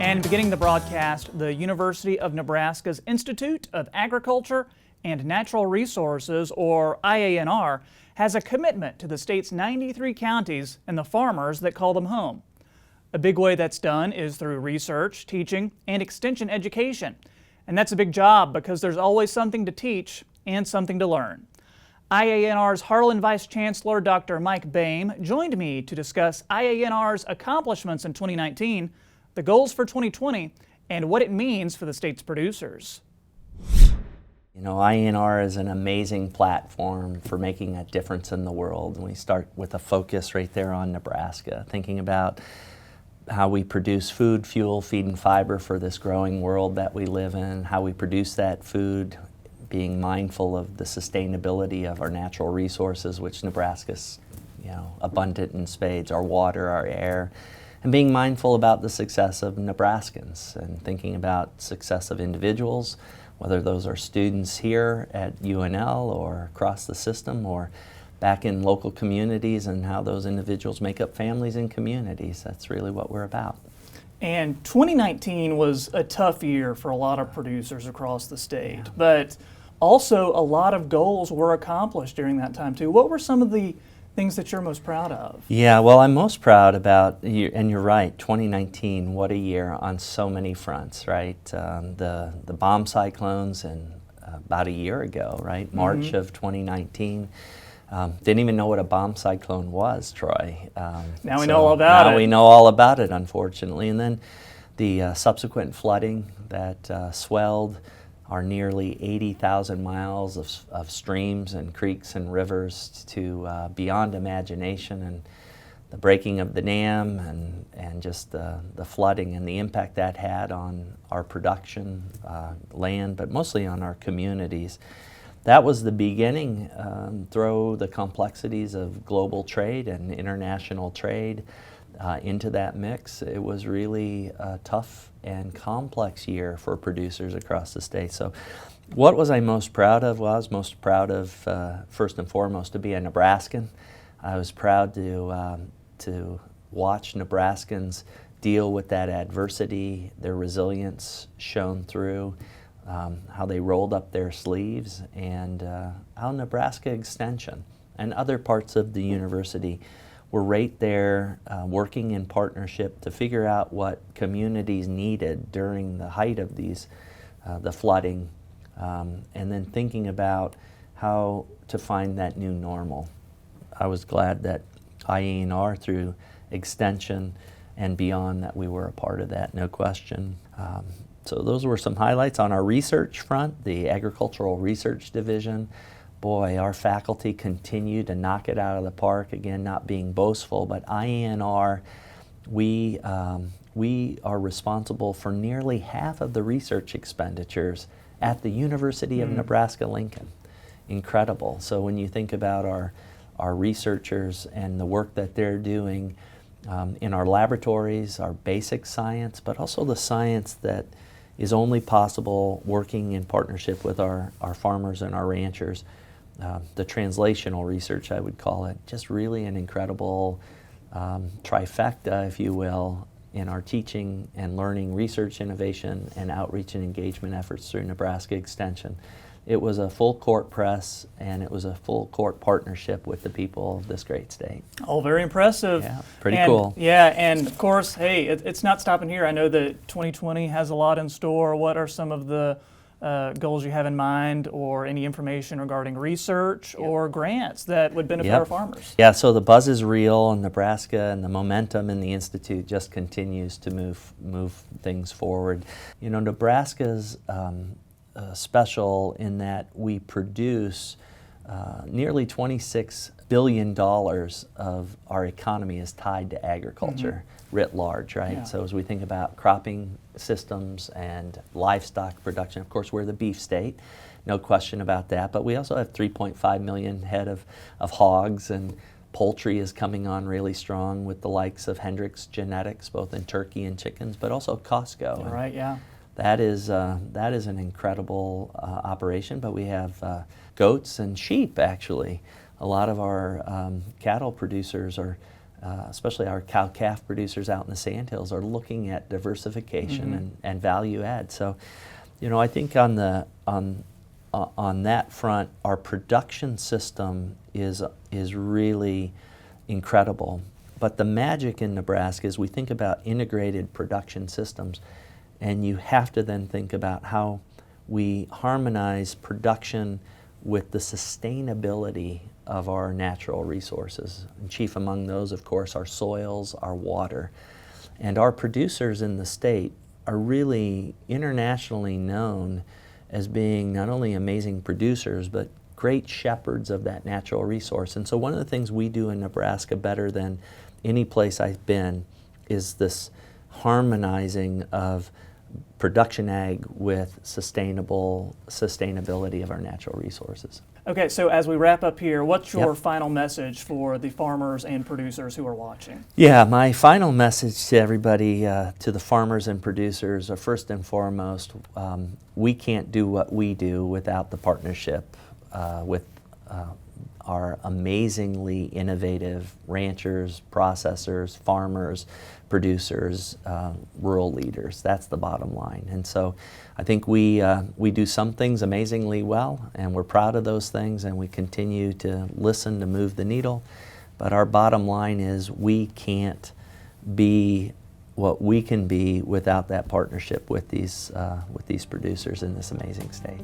And beginning the broadcast, the University of Nebraska's Institute of Agriculture and Natural Resources, or IANR, has a commitment to the state's 93 counties and the farmers that call them home. A big way that's done is through research, teaching, and extension education. And that's a big job because there's always something to teach and something to learn. IANR's Harlan Vice Chancellor, Dr. Mike Boehm, joined me to discuss IANR's accomplishments in 2019, the goals for 2020, and what it means for the state's producers. You know, IANR is an amazing platform for making a difference in the world. And we start with a focus right there on Nebraska, thinking about how we produce food, fuel, feed, and fiber for this growing world that we live in, how we produce that food, being mindful of the sustainability of our natural resources, which Nebraska's, abundant in spades, our water, our air, and being mindful about the success of Nebraskans and thinking about success of individuals, whether those are students here at UNL or across the system or back in local communities, and how those individuals make up families and communities. That's really what we're about. And 2019 was a tough year for a lot of producers across the state, but also a lot of goals were accomplished during that time too. What were some of the things that you're most proud of? Yeah, well, I'm most proud about, and you're right, 2019, what a year on so many fronts, right? The Boehm cyclones about a year ago, right? March of 2019. Didn't even know what a Boehm cyclone was, Troy. Now we know all about it. Now we know all about it, unfortunately. And then the subsequent flooding that swelled our nearly 80,000 miles of streams and creeks and rivers to beyond imagination, and the breaking of the dam and just the flooding and the impact that had on our production land, but mostly on our communities. That was the beginning. Throw the complexities of global trade and international trade into that mix. It was really a tough and complex year for producers across the state. So what was I most proud of? Well, I was most proud of, first and foremost, to be a Nebraskan. I was proud to watch Nebraskans deal with that adversity, their resilience shone through, how they rolled up their sleeves, and how Nebraska Extension and other parts of the university were right there working in partnership to figure out what communities needed during the height of the flooding, and then thinking about how to find that new normal. I was glad that IANR, through Extension and beyond, that we were a part of that, no question. So those were some highlights. On our research front, the Agricultural Research Division, boy, our faculty continue to knock it out of the park. Again, not being boastful, but IANR, we are responsible for nearly half of the research expenditures at the University of Nebraska-Lincoln. Incredible. So when you think about our researchers and the work that they're doing in our laboratories, our basic science, but also the science that is only possible working in partnership with our farmers and our ranchers. The translational research, I would call it, just really an incredible trifecta, if you will, in our teaching and learning, research, innovation, and outreach and engagement efforts through Nebraska Extension. It was a full court press, and it was a full court partnership with the people of this great state. Oh, very impressive. Yeah, pretty cool. Yeah, and of course, hey, it's not stopping here. I know that 2020 has a lot in store. What are some of the goals you have in mind, or any information regarding research or grants that would benefit our farmers? Yeah, so the buzz is real in Nebraska, and the momentum in the Institute just continues to move things forward. You know, Nebraska's special in that we produce nearly $26 billion of our economy is tied to agriculture writ large, right? Yeah. So as we think about cropping systems and livestock production, of course we're the beef state, no question about that, but we also have 3.5 million head of hogs, and poultry is coming on really strong with the likes of Hendrick's Genetics, both in turkey and chickens, but also Costco. Right, yeah. That is an incredible operation, but we have goats and sheep, actually. A lot of our cattle producers are especially our cow-calf producers out in the sandhills, are looking at diversification and value add. So, you know, I think on that front, our production system is really incredible. But the magic in Nebraska is we think about integrated production systems, and you have to then think about how we harmonize production with the sustainability of our natural resources. And chief among those, of course, are soils, our water. And our producers in the state are really internationally known as being not only amazing producers, but great shepherds of that natural resource. And so one of the things we do in Nebraska better than any place I've been is this harmonizing of production ag with sustainability of our natural resources. Okay, so as we wrap up here, what's your final message for the farmers and producers who are watching? Yeah, my final message to everybody, to the farmers and producers, are first and foremost, we can't do what we do without the partnership with our amazingly innovative ranchers, processors, farmers, producers, rural leaders. That's the bottom line. And so I think we do some things amazingly well, and we're proud of those things, and we continue to listen to move the needle. But our bottom line is we can't be what we can be without that partnership with these producers in this amazing state.